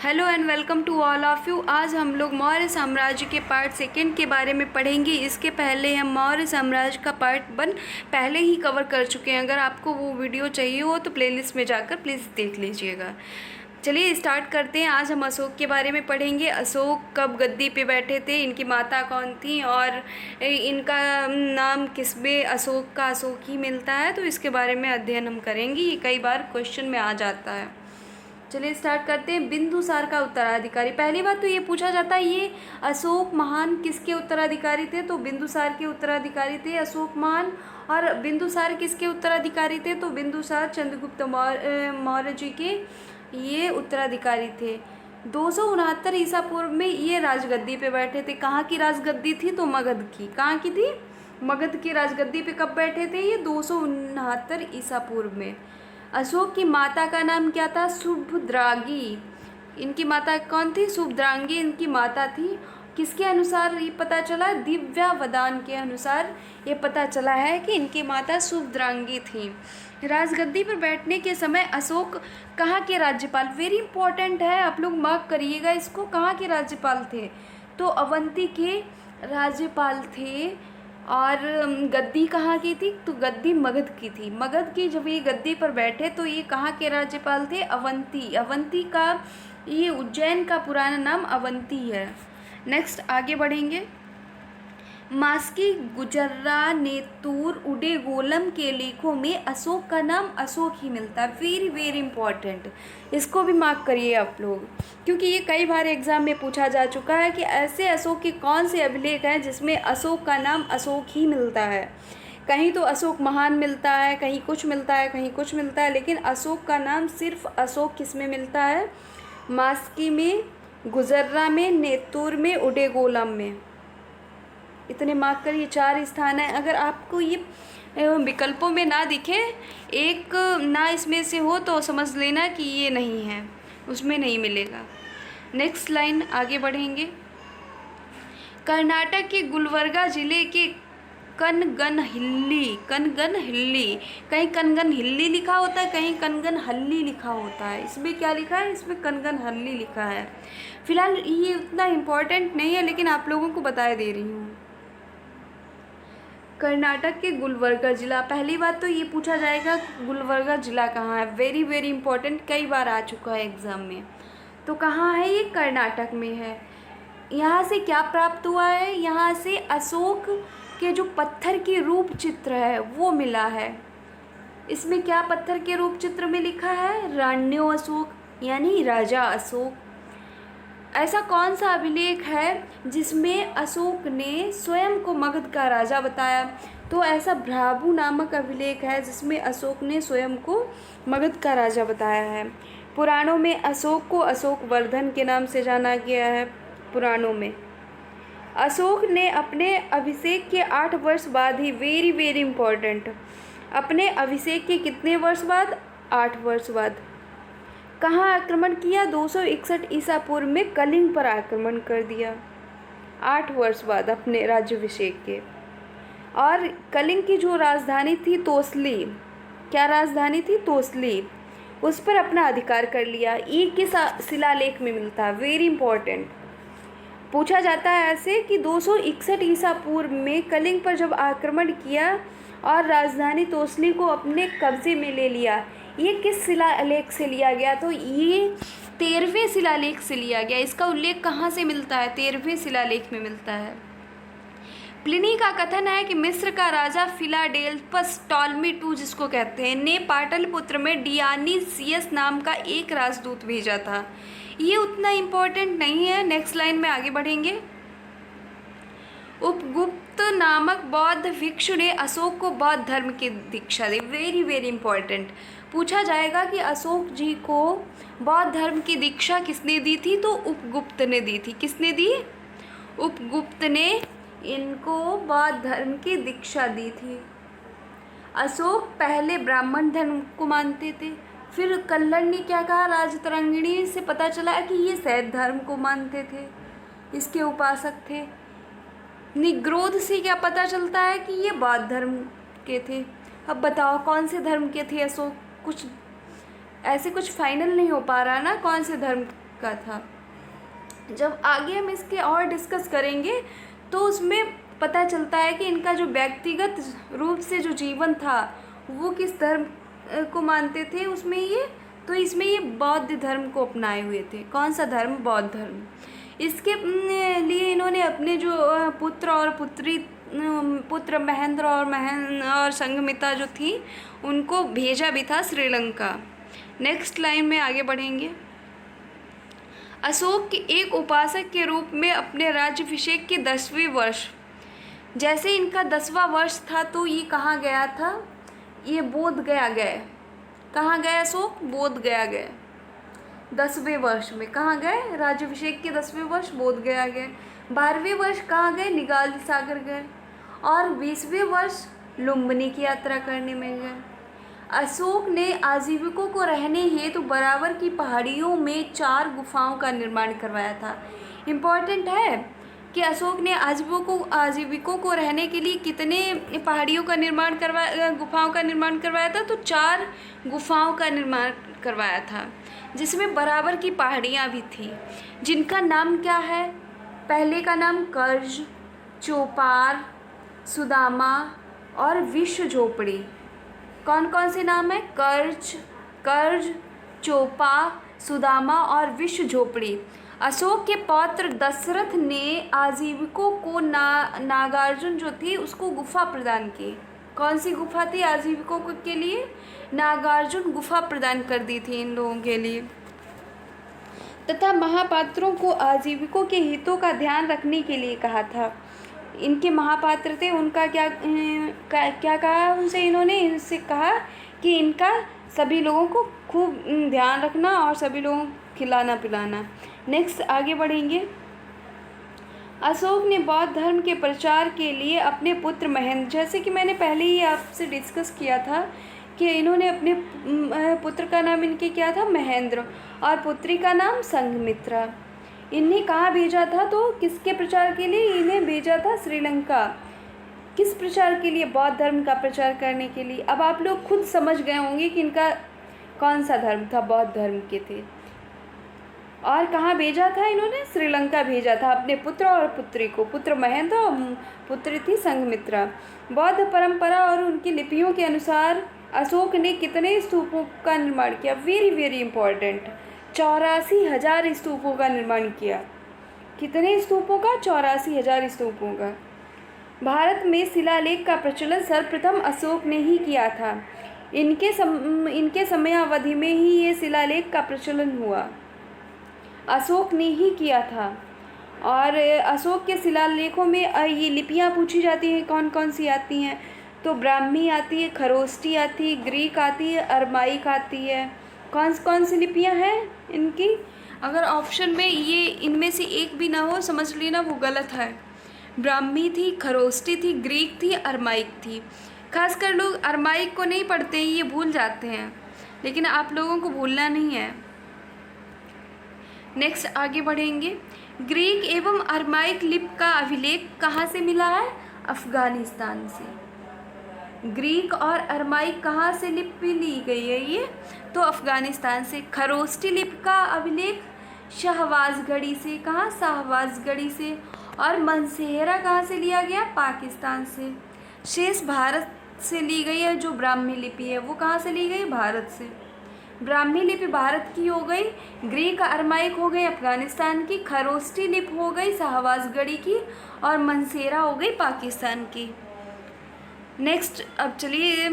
Hello and welcome to all of you. आज हम लोग मौर्य साम्राज्य के पार्ट सेकंड के बारे में पढ़ेंगे। इसके पहले हम मौर्य साम्राज्य का पार्ट 1 पहले ही कवर कर चुके हैं। अगर आपको वो वीडियो चाहिए हो तो प्लेलिस्ट में जाकर प्लीज़ देख लीजिएगा। चलिए स्टार्ट करते हैं। आज हम अशोक के बारे में पढ़ेंगे। अशोक कब गद्दी पे बैठे थे, इनकी माता कौन थी और इनका नाम किसमें अशोक का अशोक ही मिलता है, तो इसके बारे में अध्ययन हम करेंगे। ये कई बार क्वेश्चन में आ जाता है। चलिए स्टार्ट करते हैं। बिंदुसार का उत्तराधिकारी। पहली बात तो ये पूछा जाता है, ये अशोक महान किसके उत्तराधिकारी थे, तो बिंदुसार के उत्तराधिकारी थे अशोक महान। और बिंदुसार किसके उत्तराधिकारी थे, तो बिंदुसार चंद्रगुप्त मौर्य जी के ये उत्तराधिकारी थे। 269 ईसा पूर्व में ये राजगद्दी पे बैठे थे। कहाँ की राजगद्दी थी, तो मगध की। कहाँ की थी, मगध की राजगद्दी पे कब बैठे थे, ये 269 ईसा पूर्व में। अशोक की माता का नाम क्या था, सुभद्रांगी। इनकी माता कौन थी, सुभद्रांगी इनकी माता थी। किसके अनुसार ये पता चला, दिव्यावदान के अनुसार ये पता चला है कि इनकी माता सुभद्रांगी थी। राजगद्दी पर बैठने के समय अशोक कहाँ के राज्यपाल, वेरी इंपॉर्टेंट है, आप लोग मार्क करिएगा इसको, कहाँ के राज्यपाल थे, तो अवंती के राज्यपाल थे। और गद्दी कहाँ की थी, तो गद्दी मगध की थी। मगध की जब ये गद्दी पर बैठे तो ये कहाँ के राज्यपाल थे, अवंती। अवंती का ये उज्जैन का पुराना नाम अवंती है। नेक्स्ट आगे बढ़ेंगे। मास्की गुजर्रा नेतूर उडेगोलम के लेखों में अशोक का नाम अशोक ही मिलता है। वेरी वेरी इंपॉर्टेंट, इसको भी मार्क करिए आप लोग, क्योंकि ये कई बार एग्जाम में पूछा जा चुका है कि ऐसे अशोक के कौन से अभिलेख हैं जिसमें अशोक का नाम अशोक ही मिलता है। कहीं तो अशोक महान मिलता है, कहीं कुछ मिलता है, कहीं कुछ मिलता है, लेकिन अशोक का नाम सिर्फ अशोक किस में मिलता है, मास्की में, गुजर्रा में, नेतूर में, उडेगोलम में। इतने मार्क करिए, 4 स्थान है। अगर आपको ये विकल्पों में ना दिखे, एक ना इसमें से हो, तो समझ लेना कि ये नहीं है, उसमें नहीं मिलेगा। नेक्स्ट लाइन आगे बढ़ेंगे। कर्नाटक के गुलबर्गा जिले के कनगनहिल्ली, कनगनहिल्ली, कहीं कनगनहिल्ली लिखा होता है, कहीं कनगनहल्ली लिखा होता है। इसमें क्या लिखा है, इसमें कनगनहल्ली लिखा है। फिलहाल ये उतना इम्पोर्टेंट नहीं है, लेकिन आप लोगों को बता दे रही हूँ। कर्नाटक के गुलबर्गा जिला, पहली बात तो ये पूछा जाएगा गुलबर्गा जिला कहाँ है, वेरी वेरी इंपॉर्टेंट, कई बार आ चुका है एग्ज़ाम में। तो कहाँ है ये, कर्नाटक में है। यहाँ से क्या प्राप्त हुआ है, यहाँ से अशोक के जो पत्थर के रूप चित्र है वो मिला है। इसमें क्या पत्थर के रूप चित्र में लिखा है, राण्यो अशोक, यानी राजा अशोक। ऐसा कौन सा अभिलेख है जिसमें अशोक ने स्वयं को मगध का राजा बताया, तो ऐसा भ्राभु नामक अभिलेख है जिसमें अशोक ने स्वयं को मगध का राजा बताया है। पुराणों में अशोक को अशोक वर्धन के नाम से जाना गया है। पुराणों में अशोक ने अपने अभिषेक के 8 वर्ष बाद ही, वेरी वेरी इंपॉर्टेंट, अपने अभिषेक के कितने वर्ष बाद, 8 वर्ष बाद, कहाँ आक्रमण किया, 261 ईसा पूर्व में कलिंग पर आक्रमण कर दिया, 8 वर्ष बाद अपने राज्याभिषेक के। और कलिंग की जो राजधानी थी तोसली, क्या राजधानी थी, तोसली, उस पर अपना अधिकार कर लिया। ये किस शिलालेख में मिलता है, वेरी इंपॉर्टेंट, पूछा जाता है ऐसे कि 261 ईसा पूर्व में कलिंग पर जब आक्रमण किया और राजधानी तोसली को अपने कब्जे में ले लिया, ये किस शिलालेख से लिया गया, तो ये 13वें शिलालेख से लिया गया। इसका उल्लेख कहाँ से मिलता है, 13वें शिलालेख में मिलता है। प्लिनी का कथन है कि मिस्र का राजा फिलाडेल्फस टॉलमी II जिसको कहते हैं, ने पाटलिपुत्र में डियानीसियस नाम का एक राजदूत भेजा था। ये उतना इम्पोर्टेंट नहीं है। नेक्स्ट लाइन में आगे बढ़ेंगे। उपगुप्त नामक बौद्ध भिक्षु ने अशोक को बौद्ध धर्म की दीक्षा दी। वेरी वेरी इंपॉर्टेंट, पूछा जाएगा कि अशोक जी को बौद्ध धर्म की दीक्षा किसने दी थी, तो उपगुप्त ने दी थी। किसने दी, उपगुप्त ने इनको बौद्ध धर्म की दीक्षा दी थी। अशोक पहले ब्राह्मण धर्म को मानते थे, फिर कल्लर ने क्या कहा, राजतरंगिणी से पता चला कि ये शैव धर्म को मानते थे, इसके उपासक थे। निग्रोध से क्या पता चलता है कि ये बौद्ध धर्म के थे। अब बताओ कौन से धर्म के थे अशोक, कुछ ऐसे कुछ फाइनल नहीं हो पा रहा ना कौन से धर्म का था। जब आगे हम इसके और डिस्कस करेंगे तो उसमें पता चलता है कि इनका जो व्यक्तिगत रूप से जो जीवन था वो किस धर्म को मानते थे उसमें ये, तो इसमें ये बौद्ध धर्म को अपनाए हुए थे। कौन सा धर्म? बौद्ध धर्म। इसके लिए इन्होंने अपने जो पुत्र और पुत्री, पुत्र महेंद्र और संघमित्रा जो थी उनको भेजा भी था श्रीलंका। नेक्स्ट लाइन में आगे बढ़ेंगे। अशोक के एक उपासक के रूप में अपने राज्याभिषेक के 10वें वर्ष, जैसे इनका 10वां वर्ष था तो ये कहाँ गया था? ये बोध गया गए। कहाँ गए अशोक? बोध गया गए। 10वें वर्ष में कहाँ गए? राज्याभिषेक के 10वें वर्ष बोध गया गए। 12वें वर्ष कहाँ गए? निगाल सागर गए। और 20वें वर्ष लुम्बिनी की यात्रा करने में गए। अशोक ने आजीविकों को रहने हेतु बराबर की पहाड़ियों में 4 गुफाओं का निर्माण करवाया था। इम्पॉर्टेंट है कि अशोक ने आजीविकों को रहने के लिए कितने पहाड़ियों का निर्माण गुफाओं का निर्माण करवाया था? तो 4 गुफाओं का निर्माण करवाया था, जिसमें बराबर की पहाड़ियाँ भी थी, जिनका नाम क्या है? पहले का नाम कर्ज, चौपार, सुदामा और विश्व झोपड़ी। कौन कौन से नाम है? कर्ज, चोपा, सुदामा और विश्व झोपड़ी। अशोक के पौत्र दशरथ ने आजीविकों को नागार्जुन जो थी उसको गुफा प्रदान की। कौन सी गुफा थी आजीविकों के लिए? नागार्जुन गुफा प्रदान कर दी थी इन लोगों के लिए। तथा महापात्रों को आजीविकों के हितों का ध्यान रखने के लिए कहा था। इनके महापात्र थे, उनका क्या कहा उनसे? इनसे कहा कि इनका सभी लोगों को खूब ध्यान रखना और सभी लोगों को खिलाना पिलाना। नेक्स्ट आगे बढ़ेंगे। अशोक ने बौद्ध धर्म के प्रचार के लिए अपने पुत्र महेंद्र, जैसे कि मैंने पहले ही आपसे डिस्कस किया था कि इन्होंने अपने पुत्र का नाम इनके क्या था? महेंद्र, और पुत्री का नाम संघमित्रा। इन्हें कहाँ भेजा था? तो किसके प्रचार के लिए? इन्हें भेजा था श्रीलंका। किस प्रचार के लिए? बौद्ध धर्म का प्रचार करने के लिए। अब आप लोग खुद समझ गए होंगे कि इनका कौन सा धर्म था? बौद्ध धर्म के थे। और कहाँ भेजा था इन्होंने? श्रीलंका भेजा था अपने पुत्र और पुत्री को। पुत्र महेंद्र और पुत्री थी संघमित्रा। बौद्ध परंपरा और उनकी लिपियों के अनुसार अशोक ने कितने स्तूपों का निर्माण किया? वेरी वेरी इंपॉर्टेंट, 84,000 स्तूपों का निर्माण किया। कितने स्तूपों का? 84,000 स्तूपों का। भारत में शिलालेख का प्रचलन सर्वप्रथम अशोक ने ही किया था। इनके समयावधि में ही ये शिलालेख का प्रचलन हुआ, अशोक ने ही किया था। और अशोक के शिलालेखों में ये लिपियाँ पूछी जाती हैं, कौन कौन सी आती हैं? तो ब्राह्मी आती है, खरोष्टी आती है, ग्रीक आती है, अरमाइक आती है। कौन सी लिपियाँ हैं इनकी? अगर ऑप्शन में ये इनमें से एक भी ना हो समझ लेना वो गलत है। ब्राह्मी थी, खरोष्टी थी, ग्रीक थी, अरमाइक थी। खासकर लोग अरमाइक को नहीं पढ़ते हैं, ये भूल जाते हैं, लेकिन आप लोगों को भूलना नहीं है। नेक्स्ट आगे बढ़ेंगे। ग्रीक एवं अरमाइक लिपि का अभिलेख कहाँ से मिला है? अफ़गानिस्तान से। ग्रीक और अरमाइक कहाँ से लिपि ली गई है? ये तो अफ़गानिस्तान से। खरोष्टी लिपि का अभिलेख शाहबाज़गढ़ी से। कहाँ? शाहबाज़गढ़ी से। और मनसेहरा कहाँ से लिया गया? पाकिस्तान से। शेष भारत से ली गई है। जो ब्राह्मी लिपि है वो कहाँ से ली गई? भारत से। ब्राह्मी लिपि भारत की हो गई, ग्रीक अरमाइक हो गई अफ़गानिस्तान की, खरोष्टी लिपि हो गई शाहबाज़गढ़ी की, और मनसेरा हो गई पाकिस्तान की। नेक्स्ट अब चलिए